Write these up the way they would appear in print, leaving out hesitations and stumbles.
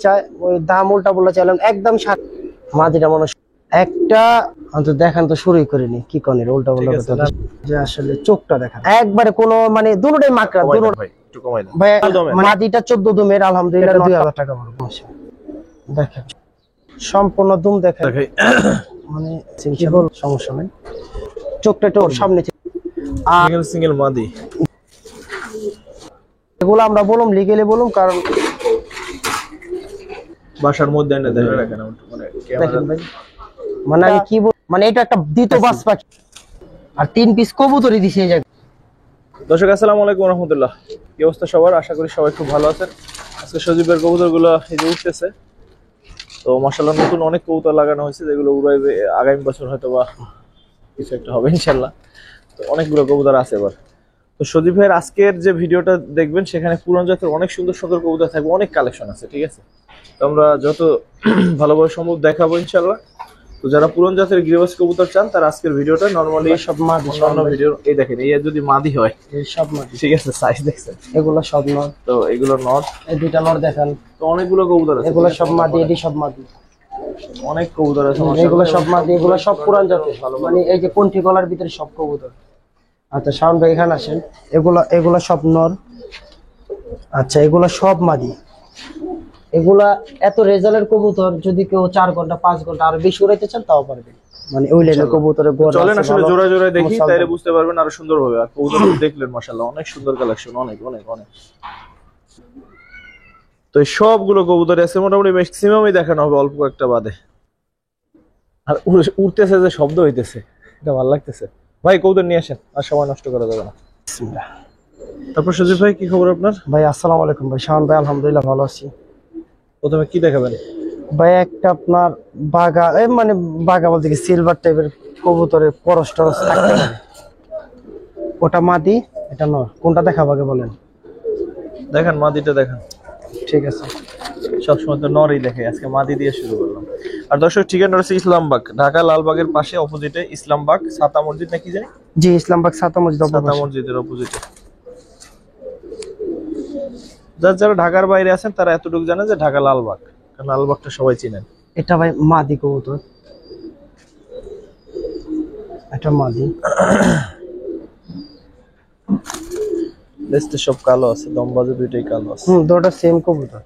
চায় ওই দাম উল্টা বলে চাইলাম একদম মাদিটা মনে একটা দেখেন তো শুরুই করিনি কি কনের উল্টা বলে যে আসলে চোখটা দেখেন একবারে কোনো মানে দুটোটাই মাকড়া দুটো ভাই একটু কমাই দেন ভাই মাদিটা 14 দুমের আলহামদুলিল্লাহ 2000 টাকা পড়বে দেখেন সম্পূর্ণ দুম দেখেন মানে সিম্পল সমস্যা নাই চোখটা একটু সামনে সিঙ্গেল সিঙ্গেল মাদি এগুলো আমরা বলুম লিগেলি বলুম কারণ বাসার মধ্যে এনে দেখে রাখেন মানে ক্যামেরা ভাই মানে আমি কি মানে এটা একটা দ্বিতীয় বাস পাখি আর 3 পিস কবুতরই দিছি এই জায়গায়। দর্শক আসসালামু আলাইকুম ওয়া রাহমাতুল্লাহ, কি অবস্থা সবার? আশা করি সবাই খুব ভালো আছেন। আজকে সজীবের কবুতরগুলো এই যে উঠতেছে, তো মাশাআল্লাহ নতুন অনেক কবুতর লাগানো হয়েছে যেগুলো উড়াইবে আগামী বছর হয়তো বা কিছু একটা হবে ইনশাআল্লাহ। তো অনেকগুলো কবুতর আছে এবার। তো সজীব ভাইয়ের আজকের যে ভিডিওটা দেখবেন সেখানে পুরান জাতের অনেক সুন্দর সুন্দর কবুতর থাকবে, অনেক কালেকশন আছে, ঠিক আছে? তো আমরা যত ভালোভাবে সম্ভব দেখাবো ইনশাআল্লাহ। তো যারা পুরান জাতের গিরিবাজ কবুতর চান তারা আজকের ভিডিওটা নরমালি সব মাদি অন্য ভিডিও এই দেখেন, এই যদি মাদি হয় এই সব মাদি ঠিক আছে, সাইজ দেখছেন, এগুলো সব নর, তো এগুলো নট, এই দুইটা নর দেখেন, তো অনেকগুলো কবুতর আছে, এগুলো সব মাদি, এডি সব মাদি, অনেক কবুতর আছে, এগুলো সব মাদি, এগুলো সব পুরান জাতের মানে এই যে কোনটি গলার ভিতরে সব কবুতর। আচ্ছা শাওন ভাই এখানে আসেন, এগুলো সব নর। আচ্ছা এগুলো সব মাদি, এগুলা এত রেজাল্টের কবুতর যদি কেউ 4 ঘন্টা 5 ঘন্টা আর বেশি উড়াইতে চান তাও পারবে, মানে ওই লাইনের কবুতরের গোড়া চলেন আসলে জোড়া জোড়া দেখি, তাইলে বুঝতে পারবেন আরো সুন্দর হবে। আর কবুতর দেখলেন মাশাআল্লাহ অনেক সুন্দর কালেকশন, অনেক অনেক অনেক। তো এই সবগুলো কবুতর আছে, মোটামুটি ম্যাক্সিমামই দেখানো হবে অল্প একটা বাদে। আর উড়তেছে যে শব্দ হইতেছে, এটা ভালো লাগতেছে। ভাই কবুতর নিয়ে আসেন, আর সময় নষ্ট করা যাবে না। বিসমিল্লাহ। তারপর সজীব ভাই কি খবর আপনার? ভাই আসসালামু আলাইকুম ভাই। শাওন ভাই আলহামদুলিল্লাহ ভালো আছি। প্রথমে কি দেখাবেন ভাই? একটা আপনার বাগা মানে বাগা বলতে কি সিলভার টাইপের কবুতরের পরশ টরস থাকতে পারে, ওটা মাদি এটা নর, কোনটা দেখাবো আগে বলেন? দেখেন মাদিটা দেখেন। ঠিক আছে, সবসময় তো নরই দেখে, আজকে মাদি দিয়ে শুরু করলাম। আর দর্শক ঠিকানা হচ্ছে ইসলামবাগ, ঢাকা লালবাগের পাশে অপোজিটে ইসলামবাগ ছাতা মসজিদ নাকি জানি, জি ইসলামবাগ ছাতা মসজিদ, ছাতা মসজিদের অপোজিটে। যারা ঢাকার বাইরে আছেন তারা এতটুকু জানে যে ঢাকা লালবাগ, কারণ লালবাগটা সবাই চিনেন। এটা ভাই মাদি কবুতর, এটা মাদি, লেজটা সব কালো আছে, দমবাজে দুইটাই কালো আছে। দুটো সেম কবুতর।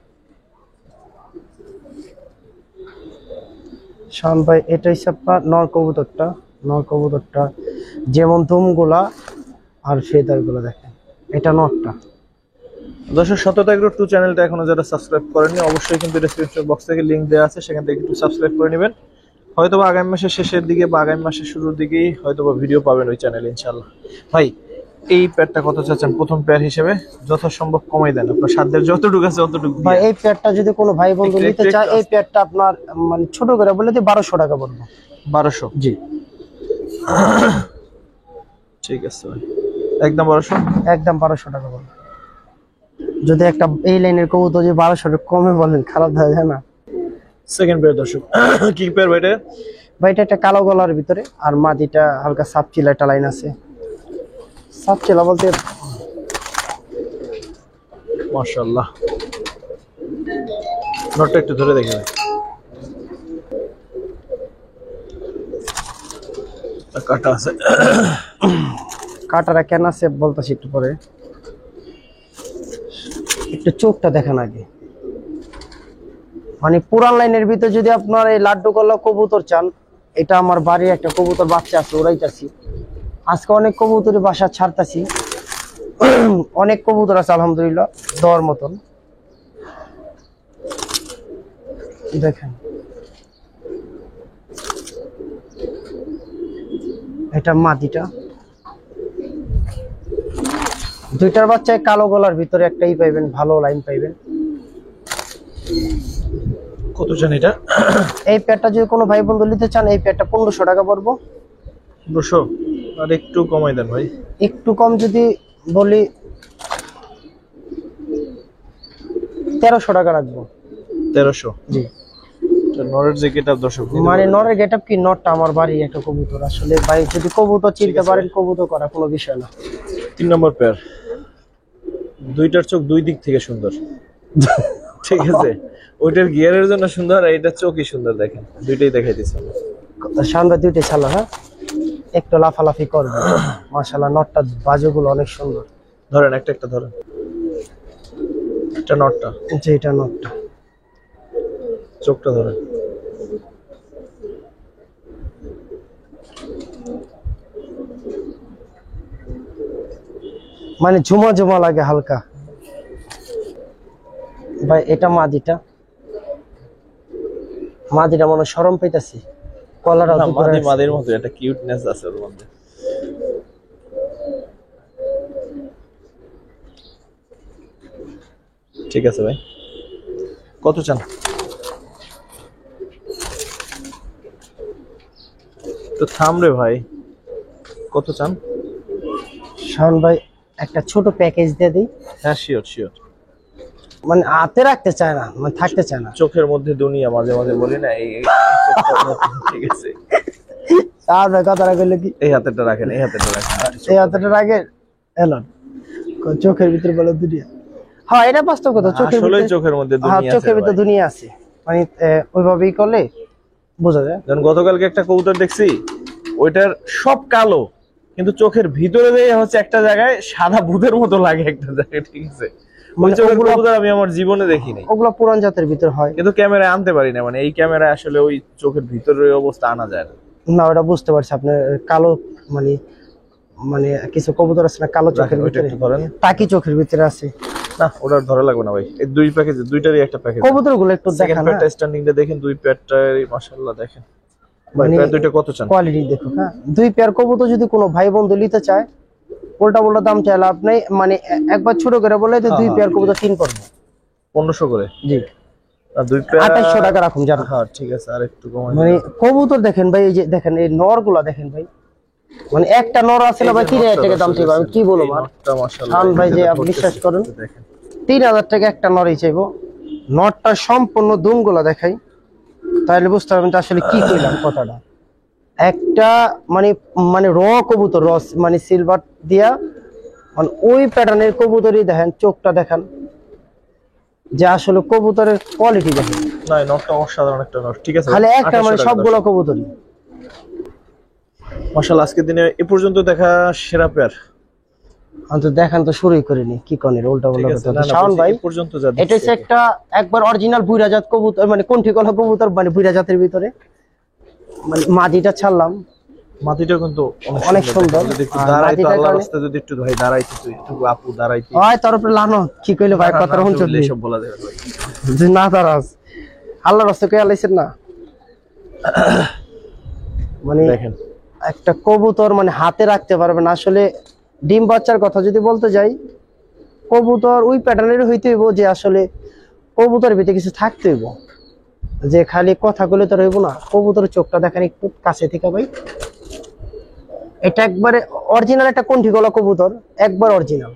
শাওন ভাই এটা হিসাব নর কবুতরটা, নর কবুতরটা যেমন দুমগুলা আর ফেদার গুলো দেখেন, এটা নরটা। দর্শক সততা এগ্রো 2 চ্যানেলটা এখনো যারা সাবস্ক্রাইব করেননি অবশ্যই কিন্তু ডেসক্রিপশন বক্স থেকে লিংক দেওয়া আছে, সেখান থেকে একটু সাবস্ক্রাইব করে নেবেন। হয়তো বা আগামী মাসের শেষের দিকে বা আগামী মাসের শুরুর দিকেই হয়তো বা ভিডিও পাবেন ওই চ্যানেলে ইনশাআল্লাহ। ভাই এই পেয়ারটা কত চাচ্ছেন প্রথম পেয়ার হিসেবে? যথাসম্ভব কমাই দেন, আপনার সাধ্যের যতটুকু আছে ততটুকু। ভাই এই পেয়ারটা যদি কোনো ভাই বন্ধু নিতে চায়, এই পেয়ারটা আপনার মানে ছোট করে বলে দিই 1200 টাকা পড়বে। 1200? জি ঠিক আছে ভাই, একদম 1200, একদম 1200 টাকা পড়বে। যদি একটা এই লাইনের কবুতর যদি 1200 টাকা কমে বলেন খারাপ হয়ে যায় না? সেকেন্ড পেয়ার দর্শক কি পেয়ার ভাই এটা? ভাই এটা একটা কালো গলার ভিতরে, আর মাদিটা হালকা সাপচিলা একটা লাইন আছে, সাপচিলা বলতে মাশাআল্লাহ। নটটা একটু ধরে দেখি ভাই, কাটা আছে, কাটারা কেন আছে বলতেছি একটু পরে। একটু চোখটা দেখেন আগে, মানে পুরান লাইনের ভিতরে যদি আপনার এই লাড্ডু গলা কবুতর চান, এটা আমার বাড়ির একটা কবুতর বাচ্চা আছে, ওরাইতাছি আজকে অনেক কবুতরের বাসা ছাড়তাছি, অনেক কবুতর আছে আলহামদুলিল্লাহ দেওয়ার মতন। দেখেন এটা মাদিটা, দুইটার বাচ্চায় কালো গলার ভিতরে একটাই পাইবেন, ভালো লাইন পাইবেন। কত চান এটা? এই পেয়ারটা যদি কোনো ভাই বন্ধু নিতে চান, এই পেয়ারটা 1500 টাকা পড়বো। 1500? আর একটু কমাই দেন ভাই। একটু কম যদি বলি 1300 টাকা রাখবো। 1300? জি। নরের যে গেটআপ দর্শক, মানে নরের গেটআপ কি, নটটা আমার বাড়ি একটা কবুতর, আসলে ভাই যদি কবুতর চিনতে পারেন কবুতর করা কোনো বিষয় না। 3 নম্বর পেয়ার, দুইটার চোখ দুই দিক থেকে সুন্দর, ঠিক আছে? ওইটার গিয়ারের জন্য সুন্দর, আর এটা চোখই সুন্দর। দেখেন দুইটাই দেখাই দিচ্ছি। শাওন ভাই দুইটাই ছাড়লো, হ্যাঁ একটু লাফালাফি করবে। মাশাআল্লাহ নটটা বাজুগুলো অনেক সুন্দর। ধরেন একটা একটা ধরেন, এটা নটটা, যে এটা নটটা, চোখটা ধরেন। মানে ঝুমা ঝুমা লাগে হালকা। ভাই এটা মাদিটা, মাদিটা মনে শরম পাইতাছি, কলারটা না, দুপুরে মাদির মতো একটা কিউটনেস আছে ওর মধ্যে। ঠিক আছে ভাই, কত চান? তো থাম রে ভাই, কত চান? শাওন ভাই একটা ছোট প্যাকেজ দিয়ে দিই। হ্যাঁ শিওর শিওর। মানে হাতে রাখতে চায় না, মানে থাকতে চায় না। চোখের মধ্যে দুনিয়া মাঝে মাঝে বলি না, এই ঠিক আছে। আর ভাই কথা রাখলে কি এই হাতেরটা রাখেন, এই হাতেরটা রাখেন, এই হাতেটা রাখে এলো চোখের ভিতরে বলে দুনিয়া। হ্যাঁ এটা বাস্তব কথা, চোখের আসলে ভিতরে, চোখের মধ্যে হ্যাঁ দুনিয়া আছে চোখের ভিতরে ভাই। দুনিয়া আছে, মানে ওইভাবেই করলে বোঝা যায়। যেমন গতকালকে একটা কবুতর দেখছি, ওইটার সব কালো, কিন্তু চোখের ভিতরে দিয়ে হচ্ছে একটা জায়গায় সাদা ভূতের মতো লাগে একটা জায়গায়, ঠিক আছে। ওই মানে চোখের ওগুলো- কবুতর আমি আমার জীবনে দেখিনি, ওগুলো পুরান জাতের ভিতর হয়। কিন্তু ক্যামেরায় আনতে পারি না, মানে এই ক্যামেরায় আসলে ওই চোখের ভিতরের ওই অবস্থা আনা যায় না। না ওটা বুঝতে পারছি আপনার কালো, মানে মানে কিছু কবুতর আছে না কালো চোখের রাখেন, ওইটা ভিতরে, একটু ধরেন। টাকি চোখের ভিতরে আছে। না ওটা ধরা লাগবে না ভাই, এই দুই প্যাকেজ, দুইটারই একটা প্যাকেজ। কবুতর গুলো একটু সেকেন্ড দেখা না, প্যাডটা স্ট্যান্ডিংটা দেখেন, দুই প্যাডটারই মাশাআল্লাহ দেখেন ভাই। মানে প্যাড দুইটা কত চান? কোয়ালিটি দেখো। হ্যাঁ দুই পেয়ার কবুতর যদি কোনো ভাই বন্ধু নিতে চায়, উল্টা উল্টা দাম চাইলে আপনি মানে একবার ছোট করে বলে যে দুই পেয়ার কবুতর 3 পড়বে। 1500 করে, জি আর দুই প্যাড 2800 টাকা রাখুন জান। হ্যাঁ ঠিক আছে, আর একটু কমাই মানে কবুতর দেখেন ভাই, এই যে দেখেন এই নর গুলা দেখেন ভাই, মানে একটা নর আছে না ভাই 3000 টাকা দাম চাইবো, আমি কি বলবো আর শাওন ভাই যে আপনি বিশ্বাস করেন 3000 টাকা একটা নরই চাইবো। নরটা সম্পূর্ণ দুমগুলা দেখাই, তাহলে বুঝতে পারবেন যে আসলে কি কইলাম কথাটা। একটা মানে মানে কবুতর মানে সিলভার দিয়া, মানে ওই প্যাটার্নের কবুতরই দেখেন, চোখটা দেখেন, যে আসলে কবুতরের কোয়ালিটি দেখেন। না নটটা অসাধারণ একটা নট, ঠিক আছে। খালি একটা মানে সবগুলো কবুতরই মাশাআল্লাহ, আজকের দিনে এ পর্যন্ত দেখা সেরা পেয়ার। অন্তত দেখান তো শুরুই করিনি, কি কনের উল্টা ঠিক উল্টা আছে, কথা। না না শাওন ভাই এ পর্যন্ত যা এটা হচ্ছে একটা একবার অরিজিনাল বুইরা জাত কবুতর, মানে কোনটি কলা কবুতর, মানে বুইরা জাতের ভিতরে। মানে মাদিটা ছাড়লাম, মাটিটা কিন্তু অনেক সুন্দর। যদি একটু আর দাঁড়াইতো, মাটিটার আল্লাহর কারণে- রাস্তায় যদি একটু ভাই দাঁড়াইতো, তুই একটু আপু দাঁড়াইতি। হয় তার উপরে লানো কি কইলে ভাই কথা রহন চলবে, এসব বলা যাবে ভাই। যে না দারাজ আল্লাহর রাস্তায় কই আলাইছেন না। মানে দেখেন একটা কবুতর মানে হাতে রাখতে পারবে না। আসলে ডিম বাচ্চার কথা যদি বলতে যাই, কবুতর ওই প্যাটার্নের হইতে হইব যে আসলে কবুতরের ভিতরে কিছু থাকতে হইব, যে খালি কথা বলে তো রইব না। কবুতরের চোখটা দেখেন একটু কাছে থেকে ভাই, এটা একবারে অরিজিনাল একটা কণ্ঠি গলা কবুতর, একবার অরিজিনাল।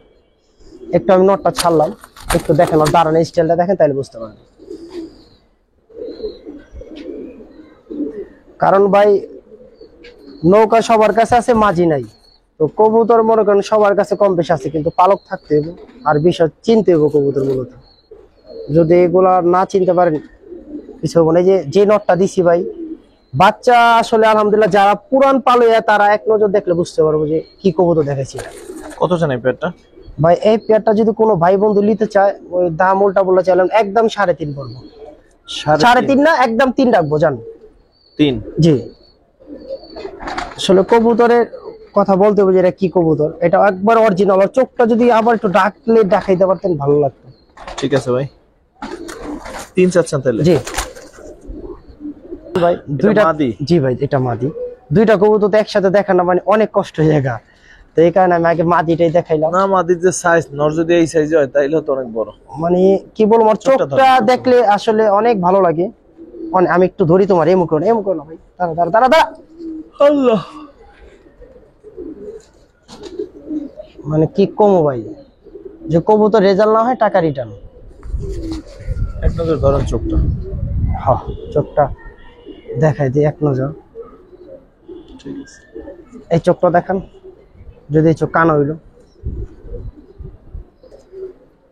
একটু আমি নটটা ছাড়লাম, একটু দেখেন ওর দাঁড়ানোর স্টাইলটা দেখেন, তাহলে বুঝতে পারবেন। কারণ ভাই নৌকা সবার কাছে আছে, মাঝি নাই। তো কবুতর মনে করেন সবার কাছে কম বেশি আছে, কিন্তু পালক থাকতে হবে আর বিষয় চিনতে হবে কবুতর মূলত। যদি এগুলা না চিনতে পারেন কিছু হবে না। যে নটটা দিছি ভাই, বাচ্চা আসলে আলহামদুলিল্লাহ যারা পুরান পালয়া তারা এক নজর দেখলে বুঝতে পারবো যে কি কবুতর দেখাইছি। কত চান এই পেয়ারটা? ভাই এই পেয়ারটা যদি কোনো ভাই বন্ধু নিতে চায়, ওই দাম উল্টা বলে চাইলাম একদম 3.5 পড়বো। 3.5 না, একদম 3 রাখবো জান। 3? জি আসলে কবুতরের কথা বলতে হবে যে এটা কি কবুতর, এটা একবার অরিজিনাল। আর চোখটা যদি আবার একটু ডাকলে দেখাইতে পারতেন ভালো লাগতো। ঠিক আছে ভাই, 3 চাচ্ছেন তাহলে? জি ভাই দুইটা মাদি? জি ভাই এটা মাদি। দুইটা কবুতর তো একসাথে দেখানো মানে অনেক কষ্ট জায়গা, তো এই কারণে আমি আগে মাদিটাই দেখাইলাম। না মাদির যে সাইজ, নর যদি এই সাইজ হয় তাইলে তো অনেক বড়। মানে কি বলবো, আমার চোখটা দেখলে আসলে অনেক ভালো লাগে। আমি একটু ধরি তোমার, এমন করো না ভাই, দাঁড়া দাঁড়া দাঁড়া দাঁড়া। আল্লাহ, মানে কি কমো ভাই, যে কবুতর রেজাল্ট না হয় টাকা রিটার্ন। এক নজর ধরেন চোখটা। হ্যাঁ চোখটা দেখাই দিই এক নজর। ঠিক আছে, এই চোখটা দেখান, যদি এই চোখ কানা হইলো।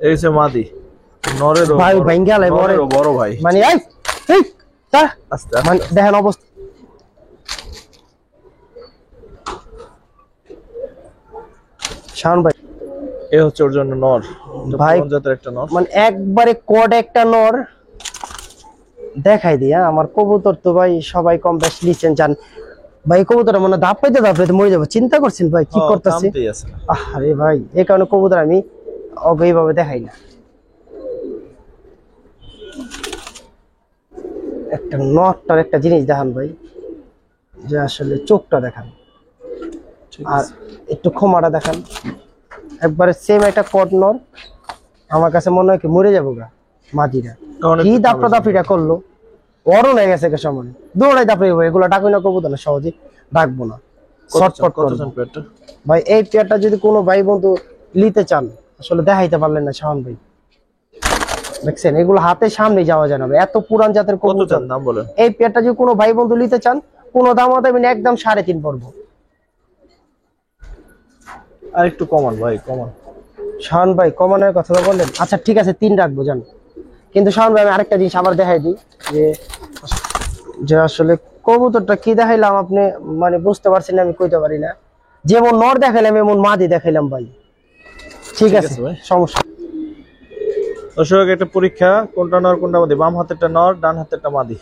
এই হচ্ছে মাদি। নরের ভাই ভাঙ্গা লাই বড় বড় ভাই, মানে এই এই তা আস্তে মানে আস্তে দেখেন অবস্থা। শাওন ভাই এ হচ্ছে ওর জন্য নর, ভাই পুরান জাতের একটা নর। মানে একবারে কোড একটা নর দেখাই দিয়া আমার কবুতর তো ভাই সবাই কম বেশ লিচেন জান ভাই, কবুতর মানে দাপাইতে মরে যাবো, চিন্তা করছেন ভাই কি করতেছি। থামতেই আছে না। আরে ভাই এই কারণে কবুতর আমি এইভাবে দেখাই না। একটা নটটার একটা জিনিস দেখান ভাই, যে আসলে চোখটা দেখান ঠিক আর আছে। একটু খোমাটা দেখান, একবারে সেম একটা কট নর। আমার কাছে মনে হয় কি মরে যাবো গা মাটিরা, অনেক কি একটু দাপটা দাপিটা করলো, বড় হয়ে গেছে কে সময় দৌড়াই দাপড়ে এগুলো ডাকবি না কবুতর না, সহজে ডাকবো না, শর্টপট কত করবো। চান পেয়ারটা? ভাই এই পেয়ারটা যদি কোনো ভাই বন্ধু নিতে চান, আসলে দেখাইতে পারলেন না শাওন ভাই, দেখছেন এগুলো হাতে সামনে যাওয়া যায় না ভাই, এত পুরান জাতের কত কবুতর। চান দাম বলেন? এই পেয়ারটা যদি কোনো ভাই বন্ধু নিতে চান, কোনো দাম দেবেন একদম 3.5 পড়বো। আর একটু কমান ভাই, কমান। শাওন ভাই কমানোর কথা তো বললেন, আচ্ছা ঠিক আছে 3 রাখবো জান। কিন্তু শাওন ভাই আমি আরেকটা জিনিস আবার দেখাই দিই, যে আসলে কবুতরটা কি দেখাইলাম আপনি মানে বুঝতে পারছেন না, আমি কইতে পারি না। যেমন নর দেখাইলাম এমন মাদি দেখাইলাম ভাই, ঠিক আছে ভাই। সমস্যা। দর্শক একটা পরীক্ষা, কোনটা নর কোনটা মাদি, বাম হাতেরটা নর ডান হাতেরটা মাদি।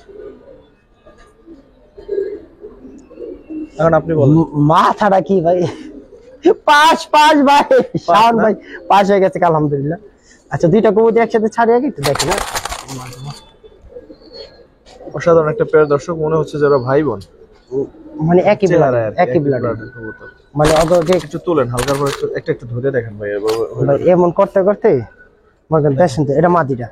এখন আপনি বলেন। মাথাটা কি ভাই, পাঁচ ভাই শাওন না? ভাই পাঁচ হয়ে গেছে আলহামদুলিল্লাহ। আচ্ছা দুইটা কবুতর একসাথে ছাড়িয়ে একটু দেখেন না, অসাধারণ একটা পেয়ার দর্শক, মনে হচ্ছে যারা ভাই বোন মানে একই ব্লাড, চেহারায় আর কি, একই ব্লাড, blood এর কবুতর। মানে ওদেরকে একটু তোলেন হালকা করে, একটু একটু ধরে দেখেন ভাই। ভাই এমন করতে করতে মনে দেখেন তো এটা মাদিটা।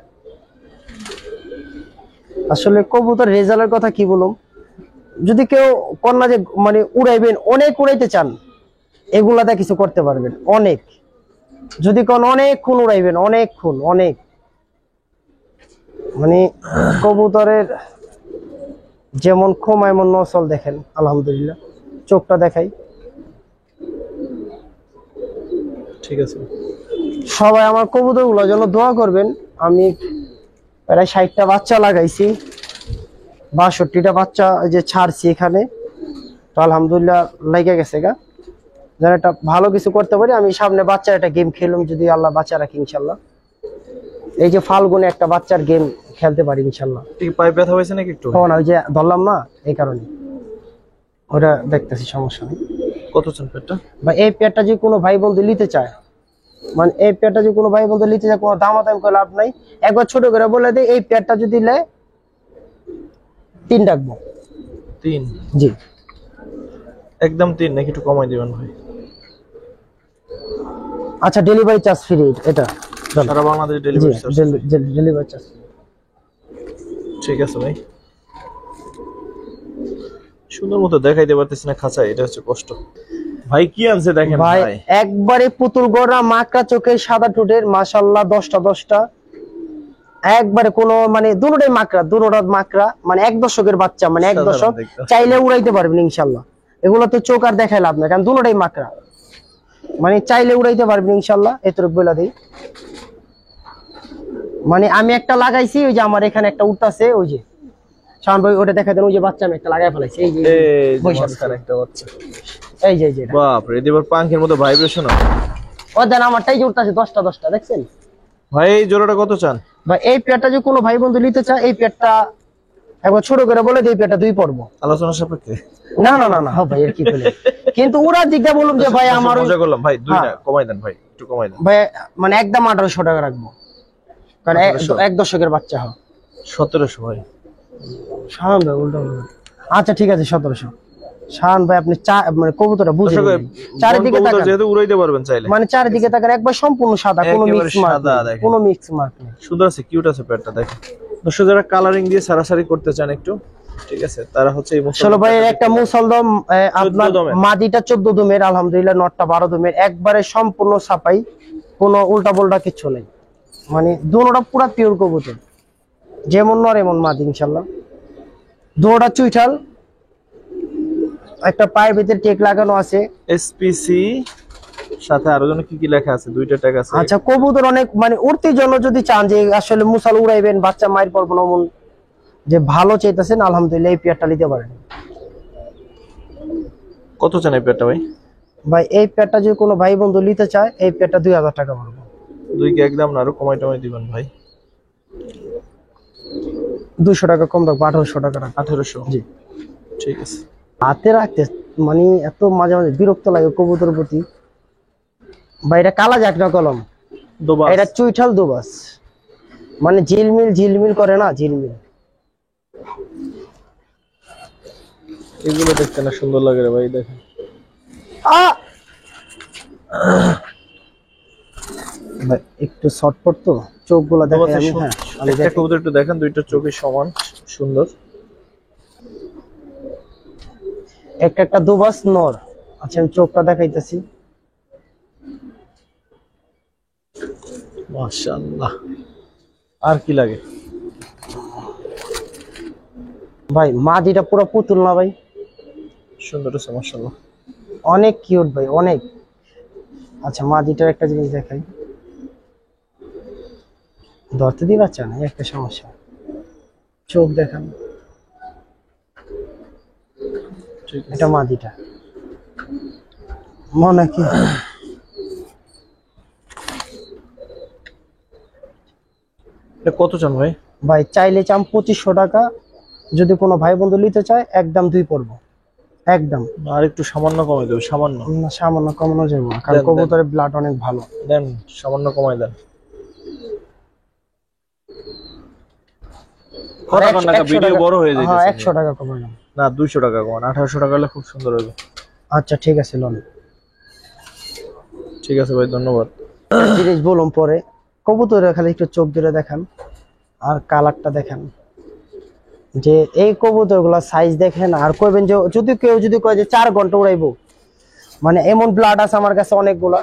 আসলে কবুতর রেজাল্টের কথা কি বলুম, যদি কেউ কন্যা যে মানে উড়াইবেন, অনেক উড়াইতে চান এগুলাতে কিছু করতে পারবেন অনেক, যদি কোন অনেকক্ষণ উড়াইবেন, অনেকক্ষণ অনেক, মানে কবুতরের যেমন ক্ষমা এমন নসল দেখেন আলহামদুলিল্লাহ। চোখটা দেখাই, ঠিক আছে। সবাই আমার কবুতর গুলোর জন্য দোয়া করবেন। আমি প্রায় 60টা বাচ্চা লাগাইছি, 62টা বাচ্চা যে ছাড়ছি এখানে, তো আলহামদুলিল্লাহ লেগে গেছে গা, যেন একটা ভালো কিছু করতে পারি। আমি সামনে বাচ্চার একটা গেম খেলুম যদি আল্লাহ বাচ্চা রাখি ইনশাল্লাহ, এই যে ফাল্গুনে একটা বাচ্চার গেম খেলতে পারি ইনশাল্লাহ। ঠিক পায়ে ব্যথা হয়েছে নাকি একটু? তখন ওই যে ধরলাম না, এই কারণে ওটা দেখতেছি, সমস্যা নেই। কত চান পেয়ারটা? বা এই পেয়ারটা যদি কোনো ভাই বন্ধু নিতে চায়, মানে এই পেয়ারটা যদি কোনো ভাই বন্ধু নিতে চায়, কোনো দামাদাম করে লাভ নাই, একবার ছোট করে বলে দেয় এই পেয়ারটা যদি নেয় 3 রাখবো। 3? জি একদম 3 নাকি একটু কমাই দিবেন ভাই? আচ্ছা ডেলিভারি চার্জ ফ্রি এটা, সারা Bangladesh delivery charge? Delivery charge. ঠিক আছে ভাই। সুন্দর মতো দেখাইতে পারতেছি না খাঁচায়, এটা হচ্ছে কষ্ট। ভাই কি আনছে দেখেন ভাই ভাই, একবারে পুতুল গড়া মাকড়া চোখের সাদা ঠোঁটের মাশাআল্লাহ, 10টা একবারে কোনো মানে দুটোটাই মাকড়া, মাকড়া, মানে 1 দশকের বাচ্চা, মানে 1 দশক সাধারণ দেখতে। চাইলে উড়াইতে পারবেন ইনশাল্লাহ। এগুলো তো চোখ আর দেখাই লাভ না, কারণ দুটোটাই মাকড়া, মানে চাইলে উড়াইতে পারবেন ইনশাল্লাহ, এতটুকু বলে দিই। মানে আমি একটা লাগাইছি, ওই যে আমার এখানে একটা উঠতাছে, ওই যে শাওন ভাই ওটা দেখা দেন, ওই যে বাচ্চা আমি একটা লাগাই ফেলাইছি, এই যে এই যে বৈশাখ। মাঝখানে একটা বাচ্চা, এই যে এটা বাপ রে, এবার পাঙ্খের মতো ভাইব্রেশন। ও দেন আমারটাই যে উঠতাছে 10টা দেখছেন ভাই এই জোড়াটা কত চান? ভাই এই পেয়ারটা যদি কোনো ভাই বন্ধু নিতে চায়, এই পেয়ারটা একবার ছোট করে বলে দিই, এই পেয়ারটা 2 পড়বো। আলোচনা সাপেক্ষে? না ভাই এর কি বলে, কিন্তু ওরা দিকটা বলুন যে ভাই আমার মজা করলাম ভাই, 2 হ্যাঁ। না কমাই দেন ভাই, একটু কমাই দেন ভাই, মানে একদম 1800 টাকা রাখবো, কারণ 1800 1 দশকের বাচ্চা হয়। 1700 ভাই। শাহান ভাই উল্টো বলবেন। আচ্ছা ঠিক আছে 1700। শাহান ভাই আপনি মানে কবুতরটা বুঝে দর্শক, নেবেন। চারিদিকে কবুতর তাকান, যেহেতু উড়াইতে পারবেন চাইলে, মানে চারিদিকে তাকান, একবার সম্পূর্ণ সাদা, কোনো একেবারে মিক্স মার্ক সাদা নেই, দেখেন। কোনো মিক্স মার্ক নেই। সুন্দর আছে, কিউট আছে পেয়ারটা দেখেন। দর্শক যারা কালারিং দিয়ে সারাসারি করতে চান একটু, ঠিক আছে, তারা হচ্ছে এই ষোলো ভাইয়ের একটা মুসলদম, আপনার 14 দমের। মাদিটা 14 দমের, আলহামদুলিল্লাহ নটটা 12 দমের, একবারে সম্পূর্ণ সাপাই, কোনো উল্টা পাল্টা কিছু নেই, মানে দুটোটা পুরা পিওর কবুতর, যেমন নর এমন মাদি ইনশাল্লাহ। দুটোটা চুইঠাল, একটা পায়ের ভিতরে টেক লাগানো আছে, এসপিসি সাথে আরো যেন কি কি লেখা আছে, দুইটা ট্যাগ আছে। আচ্ছা কবুতর অনেক মানে উড়তির জন্য যদি চান যে আসলে মুসাল উড়াইবেন, বাচ্চা মায়ের পড়বো না, যে ভালো চাইতেছেন আলহামদুলিল্লাহ এই পেয়ারটা নিতে পারেন। কত চান এই পেয়ারটা ভাই? ভাই এই পেয়ারটা যদি কোনো ভাই বন্ধু নিতে চায় এই পেয়ারটা 2000 টাকা পড়বে। দুই কি একদম না আরো কমাই টমাই দিবেন ভাই? 200 টাকা কম রাখবো, 1800 টাকা রাখবো। 1800? জি ঠিক আছে। হাতে রাখতে মানে এত মাঝে মাঝে বিরক্ত লাগে কবুতর প্রতি ভাই। এটা কালা জাকনা কলম, দোবাস? এটা চুইঠাল দুবাস, মানে ঝিলমিল ঝিলমিল করে না, ঝিলমিল। এগুলো দেখতে না সুন্দর লাগে রে ভাই, দেখেন। ভাই একটু শর্টপট তো চোখগুলো দেখে আমি। হ্যাঁ একটা কবুতর একটু দেখেন, দুইটা চোখই সমান সুন্দর। একটা একটা দুবাস নর। আচ্ছা আমি চোখটা দেখাইতেছি। মাশাআল্লাহ, আর কি লাগে ভাই মাদিটা পুরো পুতুল না ভাই? সুন্দর আছে মাশাআল্লাহ, অনেক কিউট ভাই, অনেক। আচ্ছা মাদিটার একটা জিনিস দেখাই, ধরতে দিই বাচ্চা না, একটা সমস্যা। চোখ দেখান, ঠিক আছে। এটা মাদিটা মনে কি। এটা কত চান ভাই? ভাই চাইলে চাম 2500 টাকা, যদি কোনো ভাই বন্ধু নিতে চায় একদম 2 পড়বো, একদম। আর একটু সামান্য কমাই দেব, সামান্য। না সামান্য কমানো যাবে না, কারণ দেন, কবুতরের ব্লাড অনেক ভালো। দেন সামান্য কমাই দেন। কত টাকা? ভিডিও বড় হয়ে যাইতেছে। হ্যাঁ 100 টাকা কমালাম। না 200 টাকা কমান, 1800 টাকা হলে খুব সুন্দর হবে। আচ্ছা ঠিক আছে লোন। ঠিক আছে ভাই, ধন্যবাদ। জিনিস বলুন পরে, কবুতরের খালি একটু চোখ ধরে দেখান আর কালারটা দেখেন, যে এই কবুতরগুলা সাইজ দেখেন। আর কইবেন যে যদি কেউ যদি কয় যে 4 ঘন্টা উড়াইবো, মানে এমন ব্লাড আছে আমার কাছে অনেকগুলা,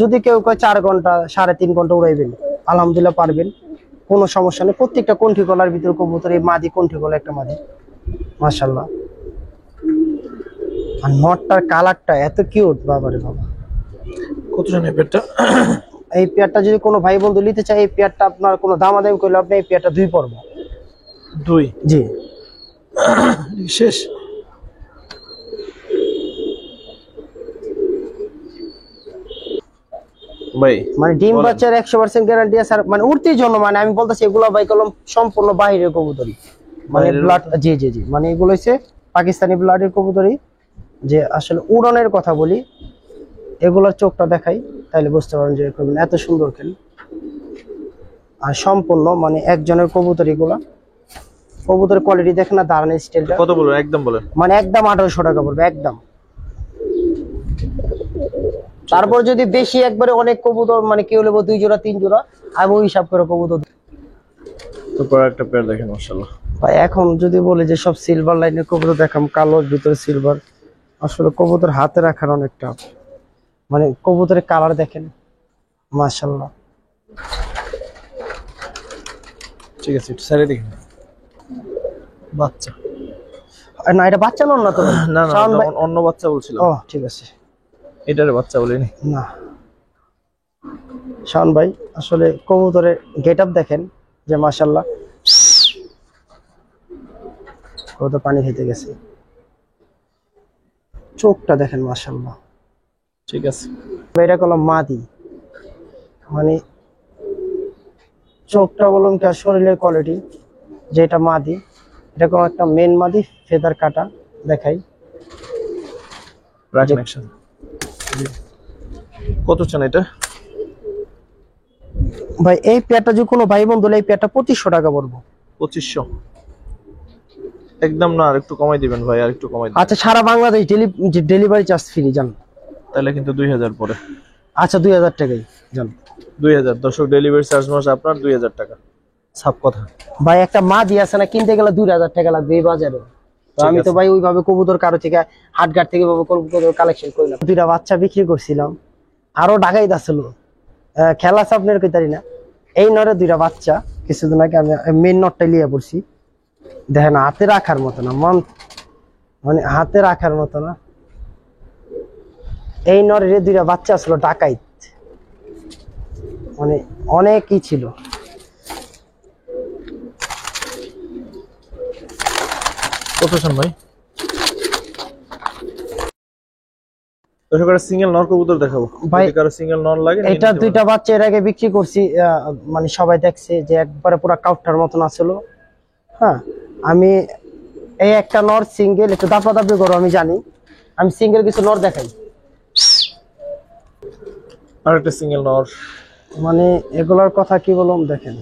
যদি কেউ কয় 4 ঘন্টা 3.5 ঘন্টা উড়াইবেন আলহামদুলিল্লাহ পারবেন, কোনো সমস্যা নেই। প্রত্যেকটা কণ্ঠি গলার ভিতর কবুতর, এই মাদি কণ্ঠি গলা একটা মাদি মাশাআল্লাহ। আর নটটার কালারটা এত কিউট, বাবারে বাবা। কত জানি পেয়ারটা? এই পেয়ারটা যদি কোনো ভাই বন্ধু নিতে চায় এই পেয়ারটা আপনার কোনো দামাদামি করলে আপনি এই পেয়ারটা 2 পড়বো। 2? জি শেষ? ভাই মানে ডিম বাচ্চার 100% গ্যারান্টি আছে। আর মানে উড়তির জন্য মানে আমি বলতেছি এগুলা ভাই কলম সম্পূর্ণ বাইরের কবুতরি, মানে ব্লাড। জি জি জি, মানে এগুলো হচ্ছে পাকিস্তানি ব্লাডের কবুতরি। যে আসলে উড়নের কথা বলি, এগুলোর চোখটা দেখাই তাহলে বুঝতে পারেন যে এত সুন্দর খেল। আর সম্পূর্ণ মানে একজনের কবুতর, এগুলা কবুতরের কোয়ালিটি দেখেন না, দাঁড়ানোর স্টাইলটা। কত বলেন একদম বলেন? মানে একদম 1800 টাকা পড়বে একদম। তারপর যদি বেশি একবারে অনেক কবুতর মানে কেউ নেবো 2 জোড়া 3 জোড়া, আমি ওই হিসাব করে কবুতর। তারপর একটা পেয়ার দেখেন মাশাআল্লাহ ভাই। এখন যদি বলি যে সব সিলভার লাইনের কবুতর দেখাম, কালোর ভিতরে সিলভার, আসলে কবুতর হাতে রাখার অনেক টাফ। মানে কবুতরের কালার দেখেন মাশাআল্লাহ। ঠিক আছে, একটু সাইডে দেখেন। বাচ্চা? না এটা বাচ্চা নন না তো। না না, অন্য বাচ্চা বলছিলাম। ও ঠিক আছে, এটারে বাচ্চা বলিনি। না শাওন ভাই আসলে কবুতরের গেটআপ দেখেন যে মাশাআল্লাহ। কবুতর পানি খেতে গেছে, চোখটা দেখেন মাশাআল্লাহ। ঠিক আছে। এটা কলম মাদি, মানে চোখটা বলুন কি শরীরের কোয়ালিটি, যেটা মাদি এটা কোনো একটা মেন মাদি, ফেদার কাটা দেখাই। রাখেন একসাথে। কত চান এটা? ভাই এই পেয়ারটা যদি কোনো ভাই বন্ধু এই পেয়ারটা 2500 টাকা পড়বো। 2500 একদম না, আর একটু কমাই দিবেন ভাই, আর একটু কমাই দিবেন। আচ্ছা সারা বাংলাদেশ ডেলিভারি চার্জ ফ্রি জান। তাহলে কিন্তু 2000 পড়ে। আচ্ছা 2000 টাকাই জান। 2000 দর্শক, ডেলিভারি চার্জ মাস আপনার 2000 টাকা। ছাপ কথা ভাই একটা মাদি আছে না, কিনতে গেলে 2000 টাকা লাগবে এই বাজারে। তো আমি তো ভাই ওইভাবে কবুতর কারো থেকে হাটঘাট থেকে কবুতর কালেকশন করলাম। 2টা বাচ্চা বিক্রি করছিলাম, আরো ঢাকাই আসছিল খেলা সাপনের কইতারি না। এই নরে 2টা বাচ্চা কিছুদিন আগে আমি মেন নটটা লিয়ে পড়ছি, দেখেন হাতে রাখার মতো না, মন মানে হাতে রাখার মতো না। এই নরের দুইটা বাচ্চা ছিল ডাকাইত, মানে অনেকই ছিল। কত চান ভাই? সিঙ্গেল নর কবুতর দেখাবো ভাই, যদি কারো সিঙ্গেল নর লাগে এটা দুইটা বাচ্চা এর আগে বিক্রি করছি, মানে সবাই দেখছে যে একবারে পুরো কাউটার মতন আসলো। হ্যাঁ, আমি এই একটা নর সিঙ্গেল, একটু দাপাদাপি করো আমি জানি, আমি সিঙ্গেল কিছু নর দেখাই। আর একটা সিঙ্গেল নর, মানে এগুলোর কথা কি বললাম, দেখেন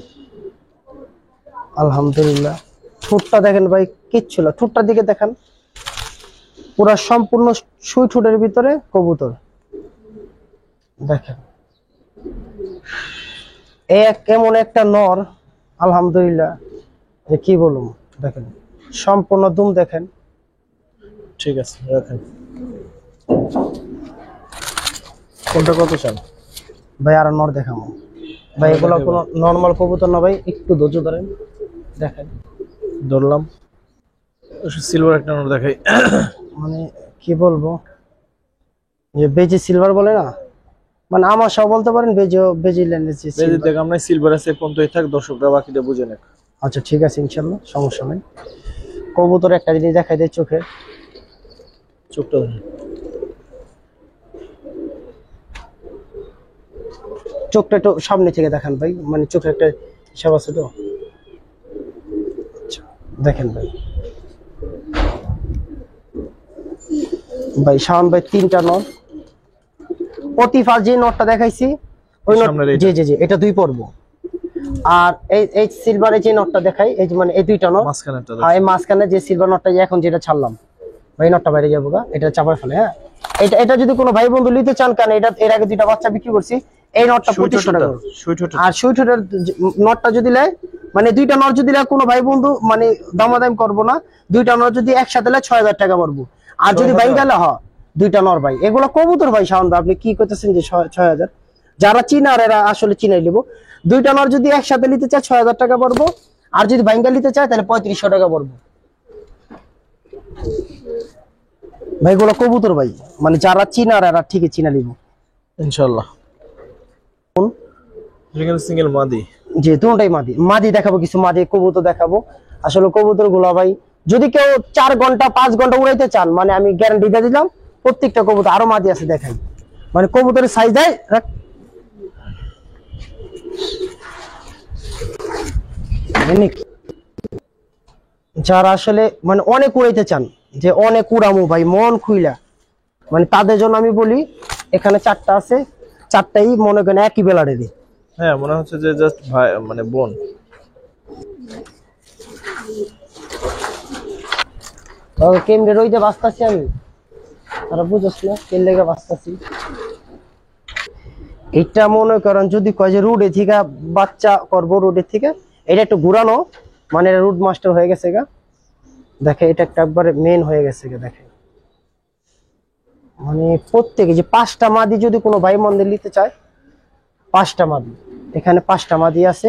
আলহামদুলিল্লাহ। ঠোঁটটা দেখেন ভাই, কিচ্ছু না, ঠোঁটটার দিকে দেখেন, পুরা সম্পূর্ণ সুই ঠোঁটের ভিতরে কবুতর দেখেন। এমন একটা নর আলহামদুলিল্লাহ, যে কি বলুম, দেখেন সম্পূর্ণ দুম দেখেন। ঠিক আছে রাখেন। কোনটা কত চান ভাই? আর নর দেখাবো ভাই, এগুলো কোনো নর্মাল কবুতর না ভাই, একটু ধৈর্য ধরেন, দেখেন। ধরলাম, সিলভার একটা নর দেখাই। মানে কি বলবো, যে বেজি সিলভার বলে না, মানে আমার সব বলতে পারেন, বেজি ল্যান্ডেজ। বেজি দেখ আমরা সিলভার আছে পর্যন্তই থাক, দর্শকরা বাকিটা বুঝে নেক। আচ্ছা ঠিক আছে, ইনশাল্লাহ সমস্যা নেই। কবুতর একটা জিনিস দেখাই দেয়, চোখে, চোখটা ধরেন। চোখটা একটু সামনে থেকে দেখান ভাই, মানে চোখে একটা হিসাব আছে তো। আচ্ছা দেখেন ভাই, ভাই শাওন ভাই তিনটা নট, প্রতি ফার্স্ট যে নটটা দেখাইছি ওই নট, জি জি জি, এটা দুই পর্ব। আর এই সিলভারে যে নটটা দেখাই, এই যে মানে এই দুইটা নট, আর এই মাঝখানে যে সিলভার নটটা এখন যেটা ছাড়লাম ভাই, নটটা বাইরে যাবো গা, এটা চাপায় ফেলে। হ্যাঁ, এটা যদি কোনো ভাই বন্ধু নিতে চান, কারণ এটা এর আগে দুইটা বাচ্চা বিক্রি করছি, এই নটটা 2500 টাকা। আর সুই ঠোঁটের নটটা যদি নেয়, মানে দুইটা নট যদি নেয় কোনো ভাই বন্ধু, মানে দামাদাম করবো না, দুইটা নট যদি একসাথে নেয় 6000 টাকা পড়বো। আর যদি ভাই গেলে দুইটা নর ভাই, এগুলো কবুতর ভাই। শাওন ভাই আপনি কি করতেছেন যে 6000? যারা চিনার এরা আসলে চিনাই নিব। দুইটা নর যদি একসাথে নিতে চায় 6000 টাকা পড়বো, আর যদি ভাইঙ্গা নিতে চায় তাহলে 3500 টাকা পড়বো ভাই। এগুলো কবুতর ভাই, মানে যারা চিনার এরা ঠিকই চিনা নিব ইনশাআল্লাহ। সিঙ্গেল মাদি, যে দুটোটাই মাদি। মাদি দেখাবো, কিছু মাদি কবুতর দেখাবো। আসলে কবুতর গুলো ভাই, যদি কেউ 4 ঘন্টা 5 ঘন্টা উড়াইতে চান, মানে আমি গ্যারান্টি দিয়ে দিলাম, প্রত্যেকটা কবুতর আরো মাদি আছে দেখাই, মানে কবুতরের সাইজ দেয়। যারা আসলে মানে অনেক উড়াইতে চান, যে অনেক উড়ামু ভাই মন খুইলা, মানে তাদের জন্য আমি বলি, এখানে 4টা আছে, 4টাই মনে করেন একই বেলারেরই। হ্যাঁ মনে হচ্ছে যে জাস্ট ভাই মানে বোন। কেমনে রইতে বাঁচতাছি আমি, তারা বুঝছ না কেন লেগে বাঁচতাছি। এটা মনে করেন যদি কয় যে রুডে থেকে বাচ্চা করবো, রুডের থেকে এটা একটু ঘুরানো, মানে রুড মাস্টার হয়ে গেছে গা। দেখে এটা একটা একবারে মেন হয়ে গেছে গা। দেখে মানে প্রত্যেকে যে 5টা মাদি যদি কোনো ভাই মন্দির নিতে চায়, 5টা মাদি, এখানে 5টা মাদি আছে।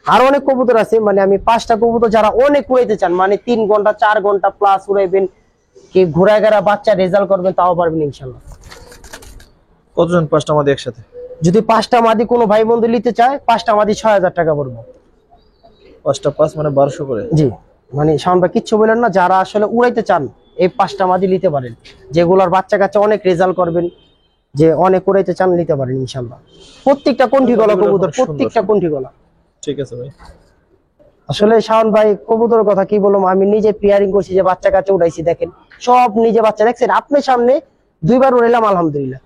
আর অনেক কবুতর আছে, মানে আমি 5টা কবুতর যারা অনেক উড়াইতে চান, মানে 3 ঘন্টা 4 ঘন্টা প্লাস উড়াইবেন, কি ঘোরায় ঘেরা বাচ্চা রেজাল্ট করবেন, তাও পারবেন ইনশাল্লাহ। কতজন 5টা মাদি একসাথে? যদি 5টা মাদি কোনো ভাই বন্ধু নিতে চায়, 5টা মাদি 6000 টাকা পড়বো। 5টা 5 মানে 1200 করে। জি, মানে শাওন ভাই কিচ্ছু বলেন না, যারা আসলে উড়াইতে চান এই 5টা মাদি নিতে পারেন, যেগুলোর বাচ্চা কাচ্চা অনেক রেজাল্ট করবেন, যে অনেক উড়াইতে চান নিতে পারেন ইনশাল্লাহ। প্রত্যেকটা কণ্ঠি গলা কবুতর, প্রত্যেকটা কণ্ঠি গলা। ঠিক আছে ভাই। আসলে শাওন ভাই কবুতরের কথা কি বলবো, আমি নিজে পেয়ারিং করছি, যে বাচ্চা কাচ্চা উড়াইছি, দেখেন সব নিজে বাচ্চা দেখছেন, আপনার সামনে 2বার উড়াইলাম আলহামদুলিল্লাহ।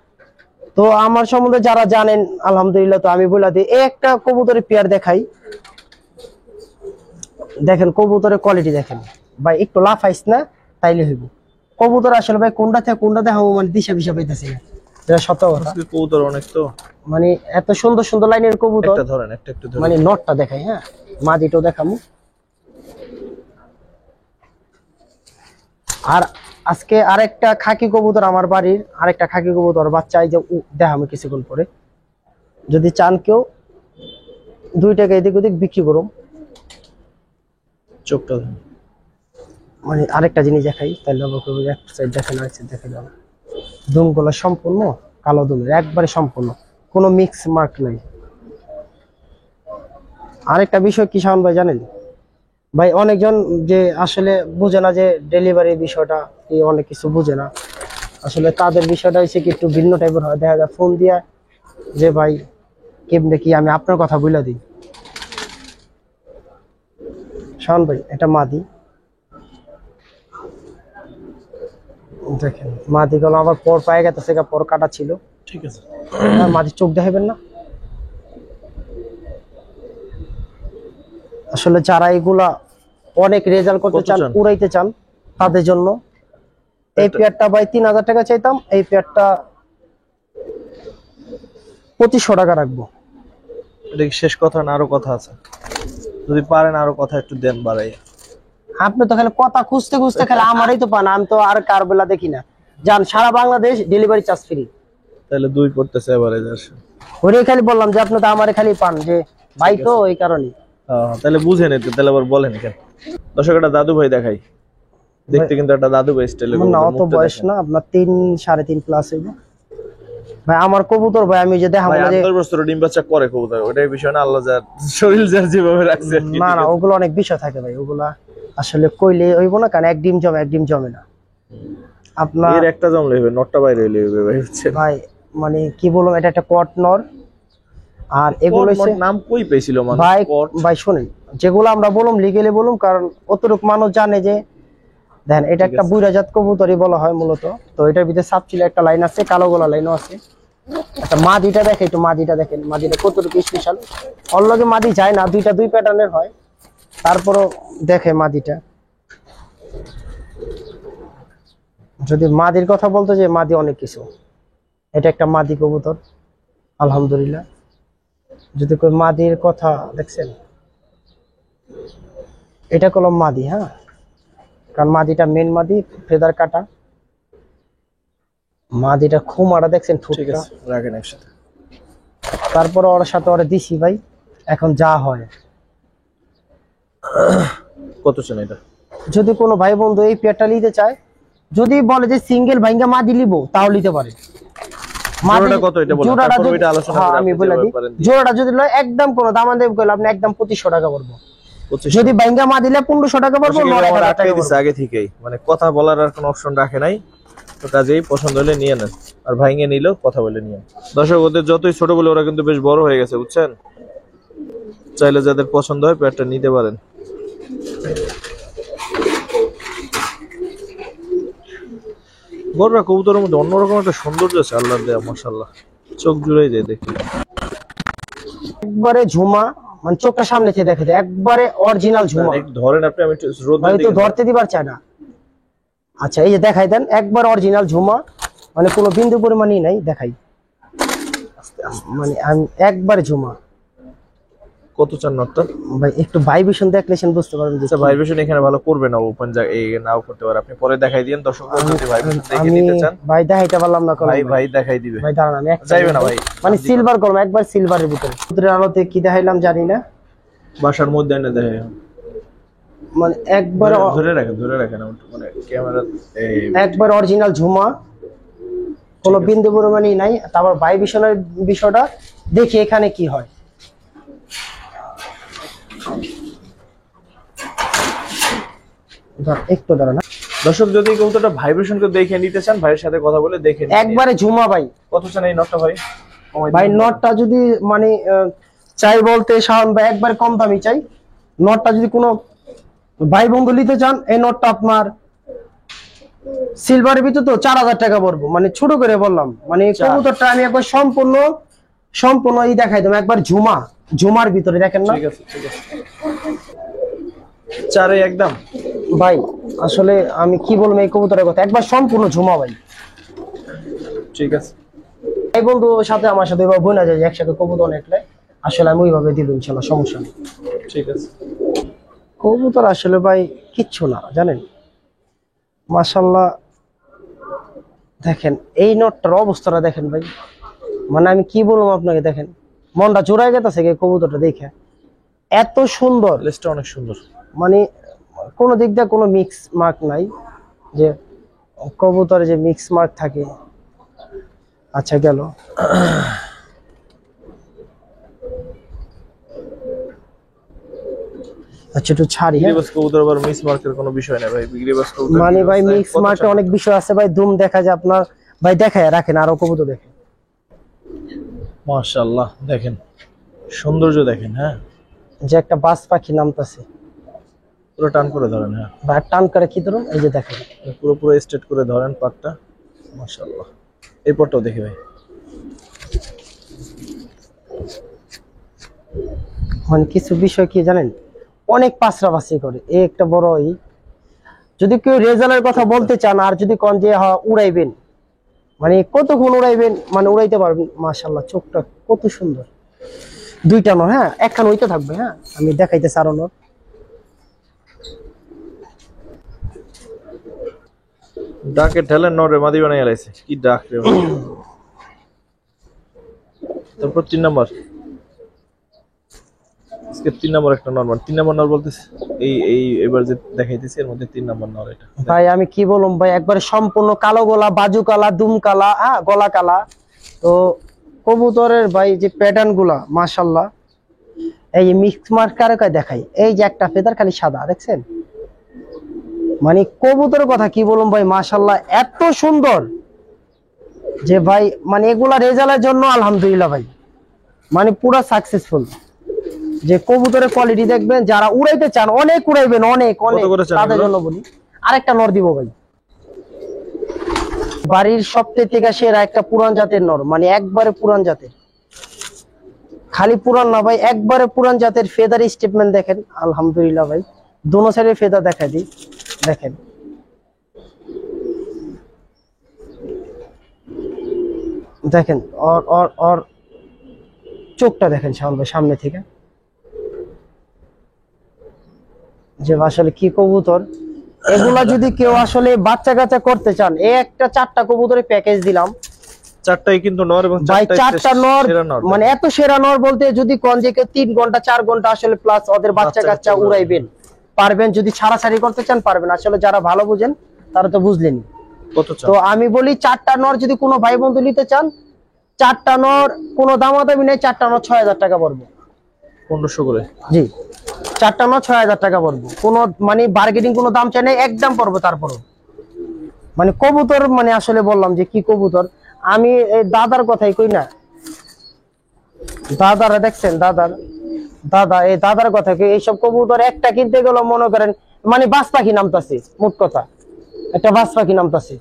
তো আমার সম্বন্ধে যারা জানেন আলহামদুলিল্লাহ, তো আমি বলে দিই, একটা কবুতরের পেয়ার দেখাই, দেখেন কবুতরের কোয়ালিটি দেখেন ভাই, একটু লাফাইস না তাইলে হইব। কবুতর আসলে ভাই কোনটা থেকে কোনটা দেখাবো, মানে দিশা বিশা পাইতেছি না, এটা সত্য কথা। কবুতর অনেক তো, মানে এত সুন্দর সুন্দর লাইনের কবুতর, একটা ধরেন, একটা একটু ধরেন, মানে নটটা দেখাই। হ্যাঁ, মাদিটাও দেখামু। আর আজকে আরেকটা খাকি কবুতর, আমার বাড়ির আরেকটা খাকি কবুতর বাচ্চা, এই যে দেখামু কিছুক্ষণ পরে, যদি চান কেউ 2 টাকা এদিক ওদিক বিক্রি করুম। চোখটা ধরেন। মানে আরেকটা জিনিস দেখাই, তাহলে এক সাইড দেখেন, আরেক সাইড দেখে যাবে। দুমগুলো সম্পূর্ণ কালো দুমের, একবারে সম্পূর্ণ, কোনো মিক্স মার্ক নাই। আরেকটা বিষয় কি শাওন ভাই জানেন ভাই, অনেকজন যে আসলে বুঝে না যে ডেলিভারি বিষয়টা কি, অনেক কিছু বুঝে না আসলে। তাদের বিষয়টা হচ্ছে কি একটু ভিন্ন টাইপের হয়, দেখা যায় ফোন দিয়া যে ভাই কেমনে কি, আমি আপনার কথা বলে দিই। শাওন ভাই এটা মাদি, দেখেন মাদি গুলো আবার পর পায়ে গেছে, পর কাটা ছিল। ঠিক আছে, মাদি চোখ দেখাবেন না। আসলে যারা এগুলা অনেক রেজাল্ট করতে কত চান, চান? উড়াইতে চান, তাদের জন্য এই পেয়ারটা ভাই 3000 টাকা চাইতাম, এই পেয়ারটা 2500 টাকা রাখবো। এটা কি শেষ কথা না আরো কথা আছে? যদি পারেন আরো কথা একটু দেন বাড়াই। আপনি তো খালি কথা খুঁজতে খুঁজতে খালি আমারই তো পান, আমি তো আর কার বেলা দেখি না। যান সারা বাংলাদেশ ডেলিভারি চার্জ ফ্রি। তাহলে 2 পড়তেছে এবারে যাচ্ছে। ওরে খালি বললাম যে আপনি তো আমারে খালি পান, যে ভাই তো এই কারণে। তাহলে বুঝেন একটু, তাহলে আবার বলেন কেন? দর্শক একটা দাদু ভাই দেখাই, দেখতে কিন্তু একটা দাদু ভাই স্টাইলে। না অত বয়স না, আপনার 3 3.5 প্লাস হইব ভাই। আমার কবুতর ভাই আমি যে দেখাবো না যে 8 বছর ডিম বাচ্চা করে কবুতর, ওটাই বিষয় না, আল্লাহ যার শরীর যার যেভাবে রাখছে আর কি। না না, ওগুলো অনেক বিষয় থাকে ভাই, ওগুলা আসলে কইলে হইব না, কারণ এক ডিম জমে না আপনার। এর একটা জমলে হবে, নটটা বাইরে হইলে হবে ভাই, হচ্ছে ভাই মানে কি বলবো, এটা একটা কট নর। আর এগুলো হচ্ছে নাম কই পেয়েছিল মানে ভাই, ভাই শুনেন, যেগুলো আমরা বলুম লিগেলি বলুম, কারণ অতটুকু মানুষ জানে যে দেখেন এটা একটা বুইরাজাত কবুতরই বলা হয় মূলত। তো এটার ভিতরে সাবচিলে একটা লাইন আছে, কালো গোলা লাইনও আছে। একটা মাদিটা দেখে, একটু মাদিটা দেখেন, মাদিটা কতটুকু স্পেশাল। অল্লগে মাদি যায় না, দুইটা দুই প্যাটার্নের হয়, তারপরও দেখে মাদিটা। যদি মাদির কথা বলতো যে মাদি অনেক কিছু, এটা একটা মাদি কবুতর আলহামদুলিল্লাহ। যদি কই মাদির কথা দেখছেন, এটা কলম মাদি, হ্যাঁ, কারণ মাদিটা মেন মাদি, ফেদার কাটা মাদিটা, খুমাটা দেখছেন ঠিক ঠোঁটটা। আছে, রাখেন একসাথে। তারপর ওর সাথে ওরা দিছি ভাই, এখন যা হয়। কত চান এটা? যদি কোনো ভাই বন্ধু এই পেয়ারটা নিতে চায়, যদি বলে যে সিঙ্গেল ভাইঙ্গা মাদি লিবো, তাও নিতে পারে। জোড়াটা কত এটা বলেন, জোড়াটা তারপর যদি- ওইটা আলোচনা হ্যাঁ, করে আমি আপনি বলে যেভাবে দিই, পারেন দিন। জোড়াটা যদি লয় একদম কোনো দামান দেব কইলে আপনি একদম 2500 টাকা পড়বো। 2500 যদি ভাইঙ্গা মা দিলে 1500 টাকা পড়বো, দর্শক নয় এবার 1000 আটকাই টাকা দিছে পড়বো। আগে থেকেই, মানে কথা বলার আর কোনো অপশন রাখে নাই। তো কাজেই পছন্দ হলে নিয়ে নেন, আর ভাইঙ্গে নিলেও কথা বলে নিয়ে নেন। দর্শক ওদের যতই ছোট বলে ওরা কিন্তু বেশ বড় হয়ে গেছে, বুঝছেন? চাইলে যাদের পছন্দ হয় পেয়ারটা নিতে পারেন। বড়রা কবুতরের মধ্যে অন্যরকম একটা সৌন্দর্য আছে আল্লাহর দেয়া, মাশাআল্লাহ, চোখ জুড়াই যায় দেখতে। একবারে ঝুমা, মানে চোখটা সামনে থেকে দেখে দেয়, একবারে অরিজিনাল ঝুমা। একটু ধরেন আপনি, আমি একটু রোদ ভাই তো দিকে ধরতে দিবার চায় না। আচ্ছা এই যে দেখাই দেন, একবার অরিজিনাল ঝুমা, মানে কোনো বিন্দু পরিমাণই নাই, দেখাই মানে আমি একবারে ঝুমা। কত চান নটটা? ভাই একটু ভাইব্রেশন দেখলে সেন বুঝতে পারবেন যে আচ্ছা, ভাইব্রেশন এখানে ভালো করবে না, ওপেন জায়গা এই নাও করতে পারে, আপনি পরে দেখাই দিন দর্শক যদি ভাইব্রেশন দেখে আমি নিতে চান। ভাই দেখাইতে পারলাম না, ভাই ভাই দেখাই দিবে। ভাই দাঁড়ান আমি একটা যাইবে না ভাই, মানে সিলভার করলাম, একবার সিলভারের ভিতরে, ভিতরে আলোতে কি দেখাইলাম জানি না, বাসার মধ্যে এনে দেখে মানে একবার ধরে রাখেন মানে ক্যামেরা। একবার অরিজিনাল ঝুমা, কোনো বিন্দু পরিমাণই নাই। তারপর ভাইব্রেশনের বিষয়টা দেখি এখানে কি হয়। একটু দাঁড়ান, দর্শক যদি কবুতরটা ভাইব্রেশন করে দেখে নিতে চান, ভাইয়ের সাথে কথা বলে দেখে নিন। একবারে ঝুমা ভাই। কত চান এই নটটা ভাই? ভাই নটটা যদি মানে চাই বলতে শাওন ভাই একবার কম দামি চাই। নটটা যদি কোনো ভাই বন্ধু নিতে চান, এই নটটা আপনার সিলভারের ভিতর তো 4000 টাকা পড়বো, মানে ছোট করে বললাম, মানে কবুতরটা আমি একবার সম্পূর্ণ এই দেখাই দেবো, একবার ঝুমার ভিতরে দেখেন না। ঠিক আছে, ঠিক আছে, চারে একদম। ভাই আসলে আমি কি বলবো এই কবুতরের কথা, একবার সম্পূর্ণ ঝুমা ভাই। ঠিক আছে, এই বন্ধু সাথে আমার সাথে এবার বোনা যায় একসাথে কবুতর নেকলে, আসলে আমি ওইভাবে দিব ইনশাল্লাহ, সমস্যা নেই। ঠিক আছে। কবুতর আসলে ভাই কিচ্ছু না জানেন, মাশাআল্লাহ। দেখেন এই নটটার অবস্থাটা দেখেন ভাই, মানে আমি কি বলবো আপনাকে, দেখেন মনটা জোড়াই গেছে কবুতরটা দেখে, এত সুন্দর, লেজটা অনেক সুন্দর, মানে কোনো দিক দিয়ে কোনো মিক্স মার্ক নাই, যে কবুতরে যে মিক্স মার্ক থাকে আচ্ছা গেল। আচ্ছা একটু ছাড়ি। গিরিবাজ কবুতর আবার মিস মার্কের কোনো বিষয় না ভাই, গিরিবাজ কবুতর মানে ভাই মিক্স মার্কে অনেক বিষয় আছে ভাই, দুম দেখা যায় আপনার ভাই, দেখায় রাখেন আরো কবুতর দেখেন। মাশাআল্লাহ দেখেন সৌন্দর্য দেখেন। হ্যাঁ যে একটা বাস পাখি নামতাছে, পুরো টান করে ধরেন। হ্যাঁ ভাই টান করে কি ধরুন, এই যে দেখেন পুরো পুরো স্ট্রেট করে ধরেন পাটটা। মাশাআল্লাহ এই পটটাও দেখি ভাই। মানে কিছু বিষয় কি জানেন, অনেক পাঁচরাবাসি করে, এই একটা বড় যদি কেউ রেজাল্টের কথা বলতে চান আর যদি কন যে উড়াইবেন, মানে কতক্ষণ উড়াইবেন, মানে উড়াইতে পারবেন। মাশাআল্লাহ চোখটা কত সুন্দর, দুইটা নর, হ্যাঁ একখান ওইটা থাকবে। হ্যাঁ আমি দেখাইতেছি আরো নর। ডাকে ঠেলেন নরে মাদি বানাই আলাইছে, কি ডাক রে ভাই। তারপর 3 নাম্বার, আজকে 3 নাম্বার একটা নরমাল 3 নাম্বার নর বলতেছে। এই এবার যে দেখাইতেছি এর মধ্যে 3 নাম্বার নর এটা। ভাই আমি কি বললাম ভাই, একবারে সম্পূর্ণ কালো গলা, বাজু কালা, দুম কালা, হ্যাঁ গলা কালা। তো কবুতরের ভাই যে প্যাটার্ন গুলা মাশাআল্লাহ, এই মিক্স মার্কারে কয় দেখাই, এই যে একটা ফেদার খালি সাদা দেখছেন, মানে কবুতরের কথা কি বলুন ভাই, মাশাআল্লাহ এত সুন্দর যে ভাই, মানে এগুলা রেজাল্টের জন্য আলহামদুলিল্লাহ ভাই, মানে পুরা সাকসেসফুল। যে কবুতরের কোয়ালিটি দেখবেন, যারা উড়াইতে চান অনেক উড়াইবেন, অনেক অনেক, তাদের জন্য বলি। আরেকটা নর দিব ভাই, বাড়ির সবচেয়ে থেকে সেরা একটা পুরান জাতের নর, মানে একবারে পুরান জাতের, খালি পুরান না ভাই, একবারে পুরান জাতের। ফেদার স্টেটমেন্ট দেখেন আলহামদুলিল্লাহ ভাই, দোনো সাইডে ফেদার দেখা দিই, দেখেন দেখেন ওর চোখটা দেখেন সামনে থেকে, যে আসলে কি কবুতর। এগুলা যদি কেউ আসলে বাচ্চা কাচ্চা করতে চান, এই একটা 4টা কবুতরের প্যাকেজ দিলাম। 4টাই কিন্তু নর এবং ভাই 4টা নর, মানে এত সেরা নর বলতে যদি কোন যে কেউ 3 ঘন্টা 4 ঘন্টা আসলে প্লাস ওদের বাচ্চা কাচ্চা উড়াইবেন পারবেন, যদি ছাড়াছাড়ি করতে চান পারবেন। আসলে যারা ভালো বুঝেন তারা তো বুঝলেনি। কত চান? তো আমি বলি 4টা নর যদি কোনো ভাই বন্ধু নিতে চান, 4টা নর কোনো দামাদামি নেই, 4টা নর 6000 টাকা পড়বে 1500 করে। জি 4টা নর 6000 টাকা পড়বে, কোনো মানে বার্গেনিং কোনো দাম চাই না, একদম পড়বে। তারপরও মানে কবুতর, মানে আসলে বললাম যে কি কবুতর, আমি এই দাদার কথাই কই না, দাদারা দেখছেন, দাদা এই দাদার কথা কি, এইসব কবুতর একটা কিনতে গেল মনে করেন মানে বাস পাখি নামতাছে, মোট কথা একটা বাস পাখি নামতাছে।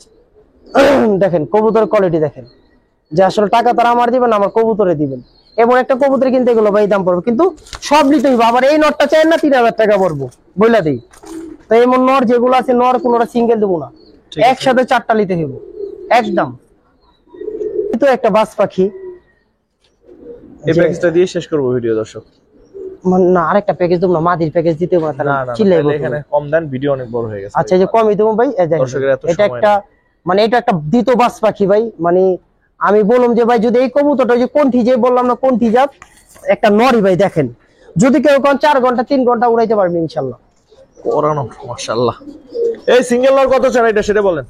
দেখেন কবুতর কোয়ালিটি দেখেন, যে আসলে টাকা তারা আমার দিবেন, আমার কবুতরে দিবেন। এবং একটা কবুতর কিনতে গেলো ভাই দাম পড়বে, কিন্তু সব নিতে হইব। আবার এই নটটা চাই না 3000 টাকা পড়বো বইলা দিই। তো এমন নর যেগুলো আছে, নর কোনোটা সিঙ্গেল দেবো না, একসাথে 4টা নিতে হইব একদম। তো একটা বাস পাখি, এই প্যাকেজটা দিয়ে শেষ করব ভিডিও দর্শক। মানে না আরেকটা প্যাকেজ দেবো না, মাদির প্যাকেজ দিতে হবে না, না চিল্লাইবো এখানে কম দেন, ভিডিও অনেক বড় হয়ে গেছে। আচ্ছা এই যে কমই দেবো ভাই, এই দেখেন এটা একটা, মানে এটা একটা দ্বিতীয় বাস পাখি ভাই। মানে আমি বললাম যে ভাই যদি এই কবুতরটা, যে কোনটি যে বললাম না কোনটি জাত, একটা নরি ভাই দেখেন, যদি কেউ কোন 4 ঘন্টা 3 ঘন্টা উড়াইতে পারবে ইনশাআল্লাহ। ওরানো মাশাআল্লাহ। এই সিঙ্গেল নর কত চান এটা সেটা বলেন।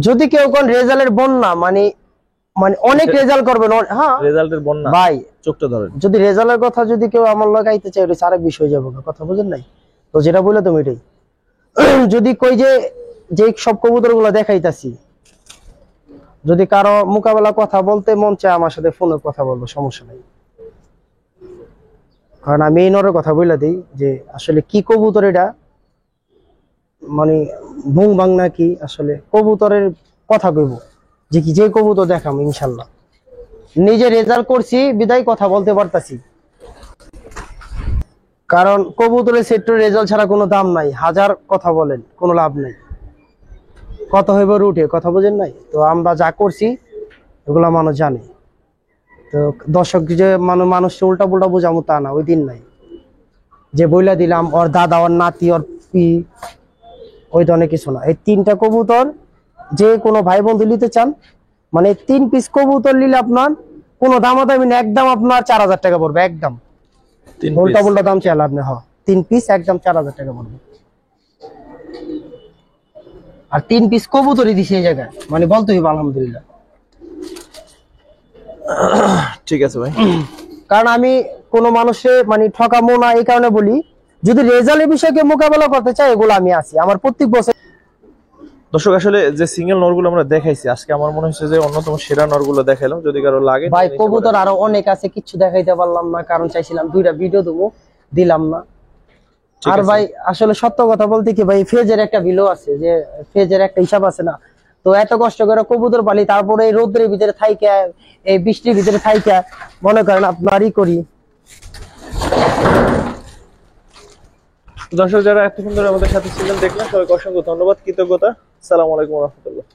যদি কেউ কোন রেজাল্টের বন্যা, মানে মানে অনেক রেজাল্ট করবেন, হ্যাঁ রেজাল্টের বন্যা ভাই, চোখটা ধরেন। যদি রেজাল্টের কথা যদি কেউ আমার লাগাইতে চায়, এটা আরেক বিষয় যাবো, কথা বুঝেন নাই তো, যেটা বললে তুমি এটাই। যদি কই যে সব কবুতর গুলো দেখাইতাছি, যদি কারো মোকাবেলা কথা বলতে মন চায় আমার সাথে ফোনে কথা বলবো, সমস্যা নাই। কারণ আমি এই নরের কথা বলে দিই যে আসলে কি কবুতর এটা, মানে ভুং ভাং নাকি, আসলে কবুতরের কথা কইব যে কি, যে কবুতর দেখাম ইনশাল্লাহ। নিজে রেজাল্ট করছি বিদায় কথা বলতে পারতাছি, কারণ কবুতরের সেক্টর রেজাল্ট ছাড়া কোনো দাম নাই। হাজার কথা বলেন কোনো লাভ নাই, কত হইব রুটে, কথা বোঝেন নাই। তো আমরা যা করছি এগুলা মানুষ জানে। তো দর্শক যে মানুষকে উল্টা পুল্টা বোঝামো তা না, ওই দিন নাই যে বইলা দিলাম ওর দাদা ওর নাতি ওর পি, ওই ধরনের কিছু না। এই 3টা কবুতর যে কোনো ভাই বন্ধু নিতে চান, মানে 3 পিস কবুতর নিলে আপনার কোনো দামাদামি না, একদম আপনার 4000 টাকা পড়বে একদম। উল্টা পুল্টা দাম চাইলে আপনি 3 পিস একদম 4000 টাকা পড়বে। আর 3 পিস কবুতরই দিছে এই জায়গায়, মানে বলতে হইব আলহামদুলিল্লাহ। ঠিক আছে ভাই। কারণ আমি কোনো মানুষে মানে ঠকামো না, এই কারণে বলি যদি রেজাল্টের বিষয়কে মোকাবেলা করতে চাই এগুলো আমি আছি আমার প্রত্যেক বছর। দর্শক আসলে যে সিঙ্গেল নরগুলো আমরা দেখাইছি আজকে আমার মনে হচ্ছে যে অন্যতম সেরা নরগুলো দেখাইলাম, যদি কারো লাগে ভাই কবুতর আরো অনেক আছে, কিচ্ছু দেখাইতে পারলাম না কারণ চাইছিলাম 2টা ভিডিও দেবো, দিলাম না। ঠিক আর আছে। ভাই আসলে সত্য কথা বলতে কি ভাই, ফেজের একটা বিলো আছে, যে ফেজের একটা হিসাব আছে না, তো এত কষ্ট করে কবুতর পালি, তারপরে এই রোদ্রের ভিতরে থাইকা, এই বৃষ্টির ভিতরে থাইকা মনে করেন আপনারই করি। দর্শক যারা এতক্ষণ ধরে আমাদের সাথে ছিলেন দেখলেন, সবাইকে অসংখ্য ধন্যবাদ, কৃতজ্ঞতা। আসসালামু আলাইকুম রহমতুল্লাহ।